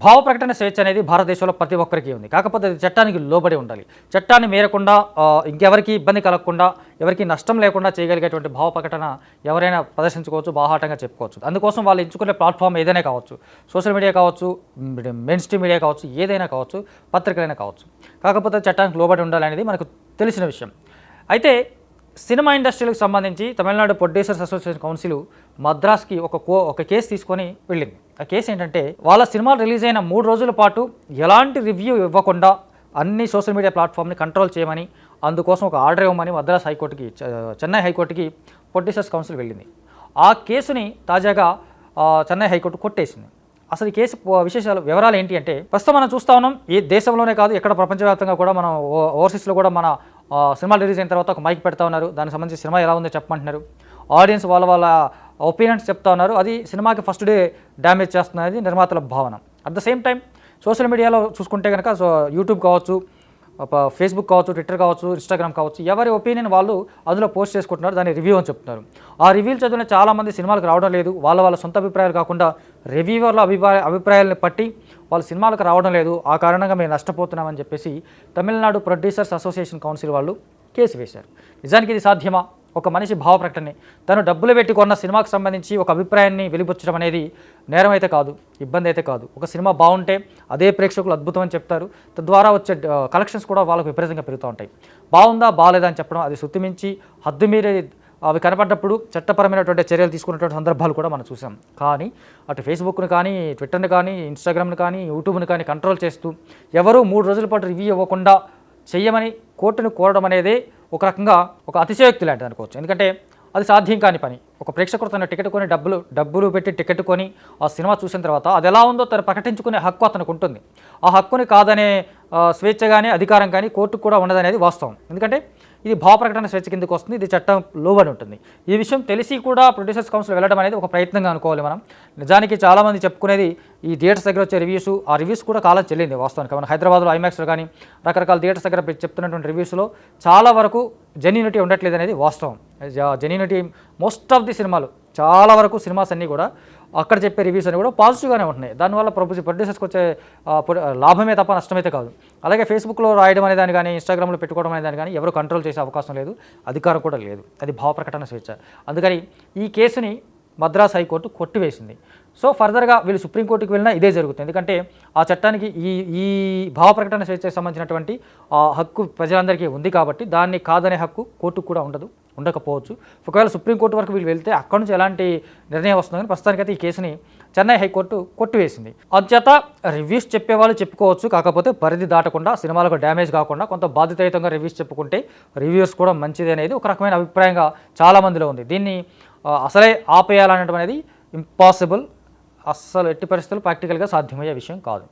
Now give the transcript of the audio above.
భావ ప్రకటన స్వేచ్ఛ అనేది భారతదేశంలో ప్రతి ఒక్కరికి ఉంది. కాకపోతే అది చట్టానికి లోబడి ఉండాలి. చట్టాన్ని మేరకుండా ఇంకెవరికి ఇబ్బంది కలగకుండా, ఎవరికీ నష్టం లేకుండా చేయగలిగేటువంటి భావ ప్రకటన ఎవరైనా ప్రదర్శించుకోవచ్చు, బాహాటంగా చెప్పుకోవచ్చు. అందుకోసం వాళ్ళు ఎంచుకునే ప్లాట్‌ఫామ్ ఏదైనా కావచ్చు. సోషల్ మీడియా కావచ్చు, మెయిన్ స్ట్రీమ్ మీడియా కావచ్చు, ఏదైనా కావచ్చు, పత్రికలైనా కావచ్చు. కాకపోతే చట్టానికి లోబడి ఉండాలనేది మనకు తెలిసిన విషయం. అయితే సినిమా ఇండస్ట్రీలకు సంబంధించి తమిళనాడు ప్రొడ్యూసర్స్ అసోసియేషన్ కౌన్సిల్ మద్రాస్‌కి ఒక కేసు తీసుకొని వెళ్ళింది. ఆ కేసు ఏంటంటే, వాళ్ళ సినిమాలు రిలీజ్ అయిన 3 రోజుల పాటు ఎలాంటి రివ్యూ ఇవ్వకుండా అన్ని సోషల్ మీడియా ప్లాట్‌ఫామ్‌ని కంట్రోల్ చేయమని, అందుకోసం ఒక ఆర్డర్ ఇవ్వమని మద్రాస్ హైకోర్టుకి, చెన్నై హైకోర్టుకి ప్రొడ్యూసర్స్ కౌన్సిల్ వెళ్ళింది. ఆ కేసుని తాజాగా చెన్నై హైకోర్టు కొట్టేసింది. అసలు ఈ కేసు వివరాలు ఏంటి అంటే, ప్రస్తుతం మనం చూస్తూ ఉన్నాం, ఈ దేశంలోనే కాదు ఎక్కడ ప్రపంచవ్యాప్తంగా కూడా మనం ఓవర్సీస్లో కూడా మన సినిమాలు రిలీజ్ అయిన తర్వాత ఒక మైక్ పెడతా ఉన్నారు. దానికి సంబంధించి సినిమా ఎలా ఉందో చెప్పమంటున్నారు. ఆడియన్స్ వాళ్ళ ఒపీనియన్స్ చెప్తా ఉన్నారు. అది సినిమాకి ఫస్ట్ డే డ్యామేజ్ చేస్తున్నది నిర్మాతల భావన. At the same time social మీడియాలో చూసుకుంటే కనుక యూట్యూబ్ కావచ్చు, ఫేస్బుక్ కావచ్చు, ట్విట్టర్ కావచ్చు, ఇన్స్టాగ్రామ్ కావచ్చు, ఎవరి ఒపీనియన్ వాళ్ళు అందులో పోస్ట్ చేసుకుంటున్నారు. దాన్ని రివ్యూ అని చెప్తున్నారు. ఆ రివ్యూలు చదివిన చాలామంది సినిమాలకు రావడం లేదు. వాళ్ళ సొంత అభిప్రాయాలు కాకుండా రివ్యూవర్ల అభిప్రాయాలను పట్టి వాళ్ళు సినిమాలకు రావడం లేదు. ఆ కారణంగా మేము నష్టపోతున్నామని చెప్పేసి తమిళనాడు ప్రొడ్యూసర్స్ అసోసియేషన్ కౌన్సిల్ వాళ్ళు కేసు వేశారు. నిజానికి ఇది సాధ్యమా? ఒక మనిషి భావ ప్రకటనే, తను డబ్బులు పెట్టి కొన్న సినిమాకు సంబంధించి ఒక అభిప్రాయాన్ని వెలిబుచ్చడం అనేది నేరం అయితే కాదు, ఇబ్బంది అయితే కాదు. ఒక సినిమా బాగుంటే అదే ప్రేక్షకులు అద్భుతం అని చెప్తారు. తద్వారా వచ్చే కలెక్షన్స్ కూడా వాళ్ళకు విపరీతంగా పెరుగుతూ ఉంటాయి. బాగుందా బాగాలేదా అని చెప్పడం, అది శుద్ధిమించి హద్దు మీరే అవి కనపడ్డప్పుడు చట్టపరమైనటువంటి చర్యలు తీసుకున్నటువంటి సందర్భాలు కూడా మనం చూసాం. కానీ అటు ఫేస్బుక్ను కానీ, ట్విట్టర్ని కానీ, ఇన్స్టాగ్రామ్ని కానీ, యూట్యూబ్ని కానీ కంట్రోల్ చేస్తూ ఎవరూ 3 రోజుల పాటు రివ్యూ ఇవ్వకుండా చెయ్యమని కోర్టును కోరడం అనేది ఒక రకంగా ఒక అతిశయోక్తి లాంటిది అనుకోవచ్చు. ఎందుకంటే అది సాధ్యం కాని పని. ఒక ప్రేక్షకుడు తన టికెట్ కొని డబ్బులు పెట్టి టికెట్ కొని ఆ సినిమా చూసిన తర్వాత అది ఎలా ఉందో తను ప్రకటించుకునే హక్కు అతనికి ఉంటుంది. ఆ హక్కుని కాదనే స్వేచ్ఛ కానీ, అధికారం కానీ కోర్టుకు కూడా ఉండదనేది వాస్తవం. ఎందుకంటే ఇది భావ ప్రకటన స్వేచ్ఛ కిందకు వస్తుంది. ఇది చట్టం లోబడి ఉంటుంది. ఈ విషయం తెలిసి కూడా ప్రొడ్యూసర్స్ కౌన్సిల్ వెళ్ళడం అనేది ఒక ప్రయత్నంగా అనుకోవాలి మనం. నిజానికి చాలామంది చెప్పుకునేది ఈ థియేటర్స్ దగ్గర వచ్చే రివ్యూస్, ఆ రివ్యూస్ కూడా కాలం చెల్లింది వాస్తవానికి. మన హైదరాబాద్లో ఐమాక్స్లో కానీ రకరకాల థియేటర్స్ దగ్గర చెప్తున్నటువంటి రివ్యూస్లో చాలా వరకు జెన్యూనిటీ ఉండట్లేదు అనేది వాస్తవం. జెన్యూనిటీ మోస్ట్ ఆఫ్ ది సినిమాలు, చాలా వరకు సినిమాస్ అన్నీ కూడా అక్కడ చెప్పే రివ్యూస్ అన్నీ కూడా పాజిటివ్గానే ఉంటున్నాయి. దానివల్ల ప్రొడ్యూసర్స్కి వచ్చే లాభమే తప్ప నష్టమైతే కాదు. అలాగే ఫేస్బుక్లో రాయడం అనే దాన్ని కానీ, ఇన్స్టాగ్రామ్లో పెట్టుకోవడం అనే దాన్ని కానీ ఎవరు కంట్రోల్ చేసే అవకాశం లేదు, అధికారం కూడా లేదు. అది భావ ప్రకటన స్వేచ్ఛ. అందుకని ఈ కేసుని మద్రాస్ హైకోర్టు కొట్టివేసింది. సో ఫర్దర్గా వీళ్ళు సుప్రీంకోర్టుకి వెళ్ళినా ఇదే జరుగుతుంది. ఎందుకంటే ఆ చట్టానికి ఈ భావ ప్రకటన స్వేచ్ఛకు సంబంధించినటువంటి హక్కు ప్రజలందరికీ ఉంది కాబట్టి దాన్ని కాదనే హక్కు కోర్టుకు కూడా ఉండకపోవచ్చు. ఒకవేళ సుప్రీంకోర్టు వరకు వీళ్ళు వెళ్తే అక్కడ నుంచి ఎలాంటి నిర్ణయం వస్తుందో కానీ ప్రస్తుతానికైతే ఈ కేసుని చెన్నై హైకోర్టు కొట్టివేసింది. అంచేత రివ్యూస్ చెప్పేవాళ్ళు చెప్పుకోవచ్చు, కాకపోతే పరిధి దాటకుండా, సినిమాలకు డ్యామేజ్ కాకుండా కొంత బాధ్యతాయుతంగా రివ్యూస్ చెప్పుకుంటే రివ్యూస్ కూడా మంచిది అనేది ఒక రకమైన అభిప్రాయంగా చాలామందిలో ఉంది. దీన్ని అసలే ఆపేయాలనడం అనేది ఇంపాసిబుల్, అస్సలు ఎట్టి పరిస్థితులు ప్రాక్టికల్గా సాధ్యమయ్యే విషయం కాదు.